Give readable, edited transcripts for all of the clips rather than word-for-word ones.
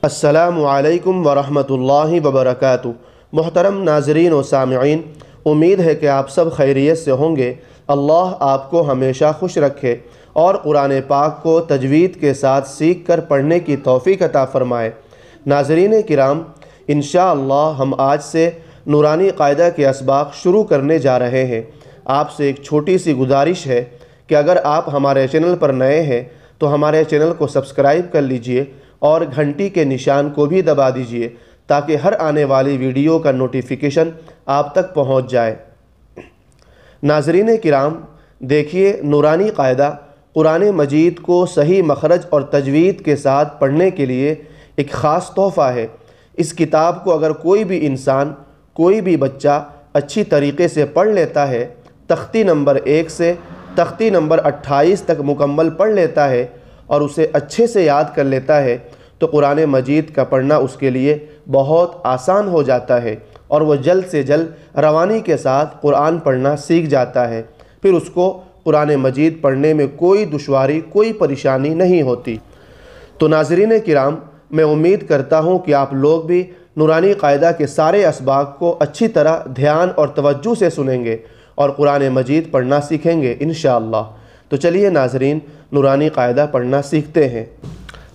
السلام علیکم ورحمۃ اللہ وبرکاتہ۔ محترم ناظرین و سامعین، امید ہے کہ آپ سب خیریت سے ہوں گے۔ اللہ آپ کو ہمیشہ خوش رکھے اور قرآن پاک کو تجوید کے ساتھ سیکھ کر پڑھنے کی توفیق عطا فرمائے۔ ناظرین کرام، انشاءاللہ ہم آج سے نورانی قاعدہ کے اسباق شروع کرنے جا رہے ہیں۔ آپ سے ایک چھوٹی سی گزارش ہے کہ اگر آپ ہمارے چینل پر نئے ہیں تو ہمارے چینل کو سبسکرائب کر لیجئے اور گھنٹی کے نشان کو بھی دبا دیجئے تاکہ ہر آنے والی ویڈیو کا نوٹیفیکیشن آپ تک پہنچ جائے۔ ناظرین کرام، دیکھیے، نورانی قاعدہ قرآن مجید کو صحیح مخرج اور تجوید کے ساتھ پڑھنے کے لیے ایک خاص تحفہ ہے۔ اس کتاب کو اگر کوئی بھی انسان، کوئی بھی بچہ اچھی طریقے سے پڑھ لیتا ہے، تختی نمبر 1 سے تختی نمبر 28 تک مکمل پڑھ لیتا ہے اور اسے اچھے سے یاد کر لیتا ہے تو قرآن مجید کا پڑھنا اس کے لیے بہت آسان ہو جاتا ہے اور وہ جلد سے جلد روانی کے ساتھ قرآن پڑھنا سیکھ جاتا ہے۔ پھر اس کو قرآن مجید پڑھنے میں کوئی دشواری، کوئی پریشانی نہیں ہوتی۔ تو ناظرین کرام، میں امید کرتا ہوں کہ آپ لوگ بھی نورانی قاعدہ کے سارے اسباق کو اچھی طرح دھیان اور توجہ سے سنیں گے اور قرآن مجید پڑھنا سیکھیں گے انشاءاللہ۔ تو چلیے ناظرین، نورانی قاعدہ پڑھنا سیکھتے ہیں۔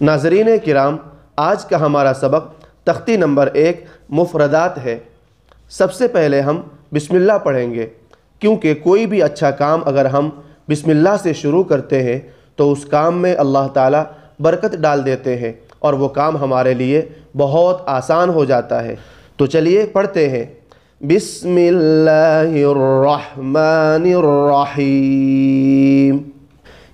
ناظرین کرام، آج کا ہمارا سبق تختی نمبر 1 مفردات ہے۔ سب سے پہلے ہم بسم اللہ پڑھیں گے، کیونکہ کوئی بھی اچھا کام اگر ہم بسم اللہ سے شروع کرتے ہیں تو اس کام میں اللہ تعالیٰ برکت ڈال دیتے ہیں اور وہ کام ہمارے لیے بہت آسان ہو جاتا ہے۔ تو چلیے پڑھتے ہیں۔ بسم اللہ الرحمن الرحیم۔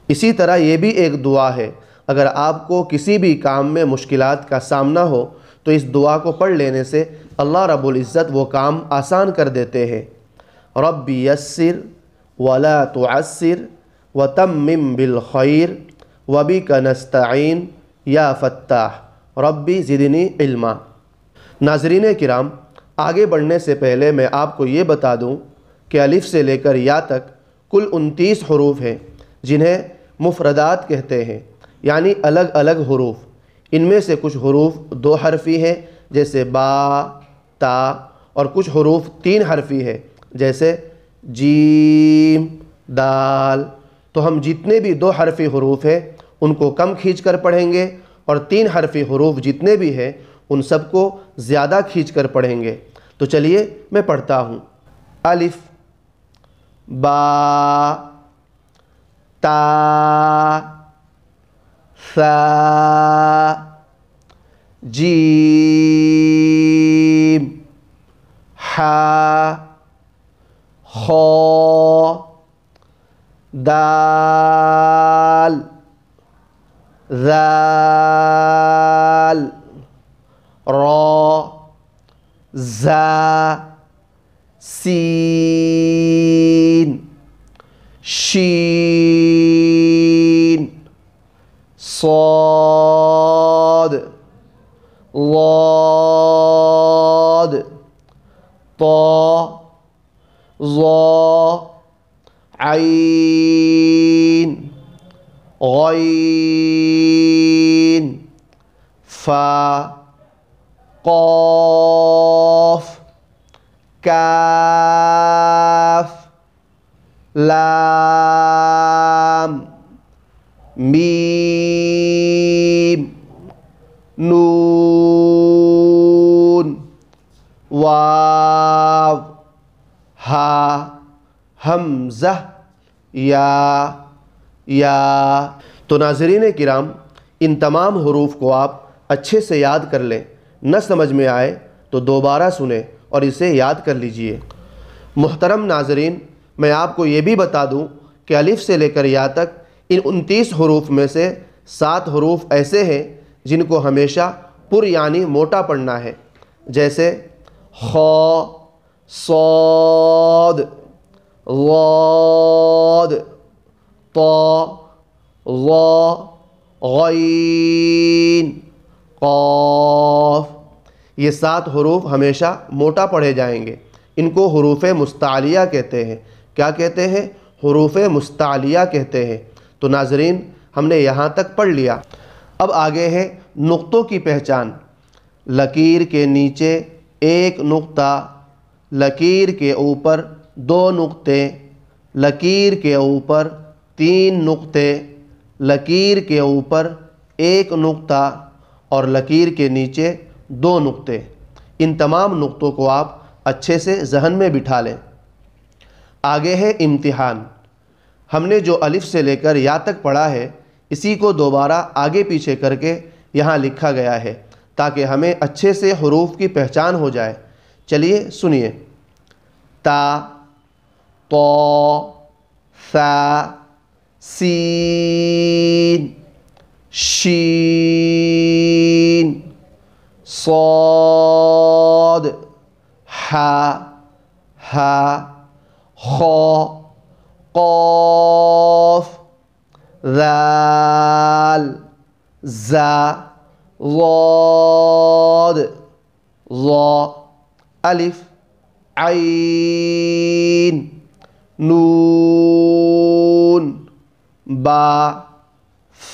اسی طرح یہ بھی ایک دعا ہے، اگر آپ کو کسی بھی کام میں مشکلات کا سامنا ہو تو اس دعا کو پڑھ لینے سے اللہ رب العزت وہ کام آسان کر دیتے ہیں۔ رب یسر ولا تعسر وتمم بالخیر وبک نستعین یا فتاح ربی زدنی علما۔ ناظرین کرام، آگے بڑھنے سے پہلے میں آپ کو یہ بتا دوں کہ الف سے لے کر یا تک کل 29 حروف ہیں جنہیں مفردات کہتے ہیں، یعنی الگ الگ حروف۔ ان میں سے کچھ حروف 2 حرفی ہیں جیسے با، تا، اور کچھ حروف 3 حرفی ہیں جیسے جیم، دال۔ تو ہم جتنے بھی 2 حرفی حروف ہیں ان کو کم کھینچ کر پڑھیں گے اور 3 حرفی حروف جتنے بھی ہیں ان سب کو زیادہ کھینچ کر پڑھیں گے۔ تو چلیے میں پڑھتا ہوں۔ الف، با، تا، ثا، جیم، حا، خا، دال، ذال، را، زا، سین، شین، صاد، ضاد، طا، ظا، عین، غین، فا، قاف، کاف، لام، میم، نون، واو، ہا، حمزہ، یا۔ تو ناظرین کرام، ان تمام حروف کو آپ اچھے سے یاد کر لیں۔ نہ سمجھ میں آئے تو دوبارہ سنیں اور اسے یاد کر لیجئے۔ محترم ناظرین، میں آپ کو یہ بھی بتا دوں کہ الف سے لے کر یا تک ان 29 حروف میں سے 7 حروف ایسے ہیں جن کو ہمیشہ پر یعنی موٹا پڑھنا ہے، جیسے خا، صاد، ضاد، طا، ظا، غین، قاف۔ یہ 7 حروف ہمیشہ موٹا پڑھے جائیں گے۔ ان کو حروف مستعلیہ کہتے ہیں۔ کیا کہتے ہیں؟ حروف مستعلیہ کہتے ہیں۔ تو ناظرین، ہم نے یہاں تک پڑھ لیا۔ اب آگے ہے نقطوں کی پہچان۔ لکیر کے نیچے ایک نقطہ، لکیر کے اوپر دو نقطے، لکیر کے اوپر تین نقطے، لکیر کے اوپر ایک نقطہ اور لکیر کے نیچے دو نقطے۔ ان تمام نقطوں کو آپ اچھے سے ذہن میں بٹھا لیں۔ آگے ہے امتحان۔ ہم نے جو الف سے لے کر یا تک پڑھا ہے اسی کو دوبارہ آگے پیچھے کر کے یہاں لکھا گیا ہے تاکہ ہمیں اچھے سے حروف کی پہچان ہو جائے۔ چلیے سنیے۔ تا، تو، ثا، سین، شین، صاد، حا، ہا، خا، قاف، ذال، زا، ضاد، ظا، الف، عین، نون، با،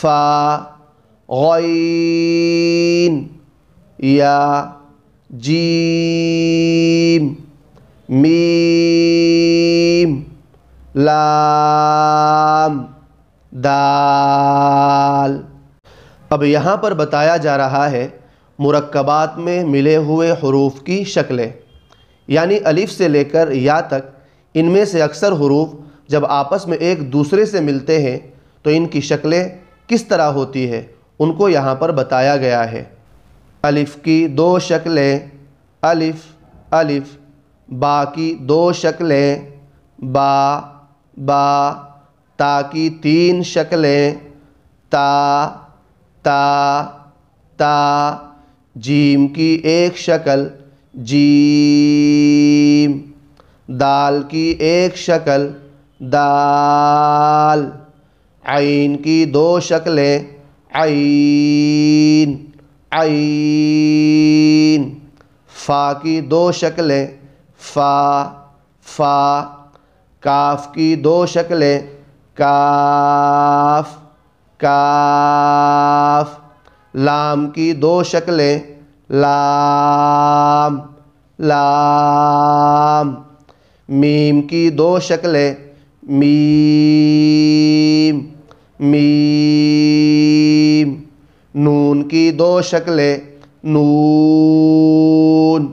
فا، غین، یا، جیم، میم، لام، دال۔ اب یہاں پر بتایا جا رہا ہے مرکبات میں ملے ہوئے حروف کی شکلیں، یعنی الف سے لے کر یا تک ان میں سے اکثر حروف جب آپس میں ایک دوسرے سے ملتے ہیں تو ان کی شکلیں کس طرح ہوتی ہے ان کو یہاں پر بتایا گیا ہے۔ الف کی دو شکلیں، الف، الف۔ با کی دو شکلیں، با، با۔ تا کی تین شکلیں، تا، تا، تا۔ جیم کی ایک شکل، جیم۔ دال کی ایک شکل، دال۔ عین کی دو شکلیں، عین، عین۔ فا کی دو شکلیں، فا، فا۔ کاف کی دو شکلیں، کاف، کاف۔ لام کی دو شکلیں، لام، لام۔ میم کی دو شکلیں، میم، میم۔ نون کی دو شکلیں، نون،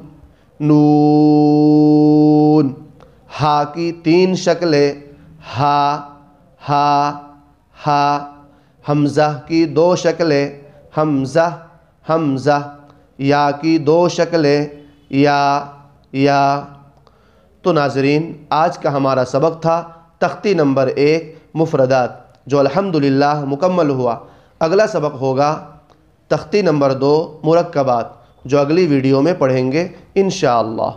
نون۔ ہا کی تین شکلیں، ہا، ہا، ہا۔ حمزہ کی دو شکلیں، حمزہ، حمزہ۔ یا کی دو شکلیں، یا، یا۔ تو ناظرین آج کا ہمارا سبق تھا تختی نمبر 1 مفردات، جو الحمدللہ مکمل ہوا۔ اگلا سبق ہوگا تختی نمبر 2 مرکبات، جو اگلی ویڈیو میں پڑھیں گے انشاءاللہ۔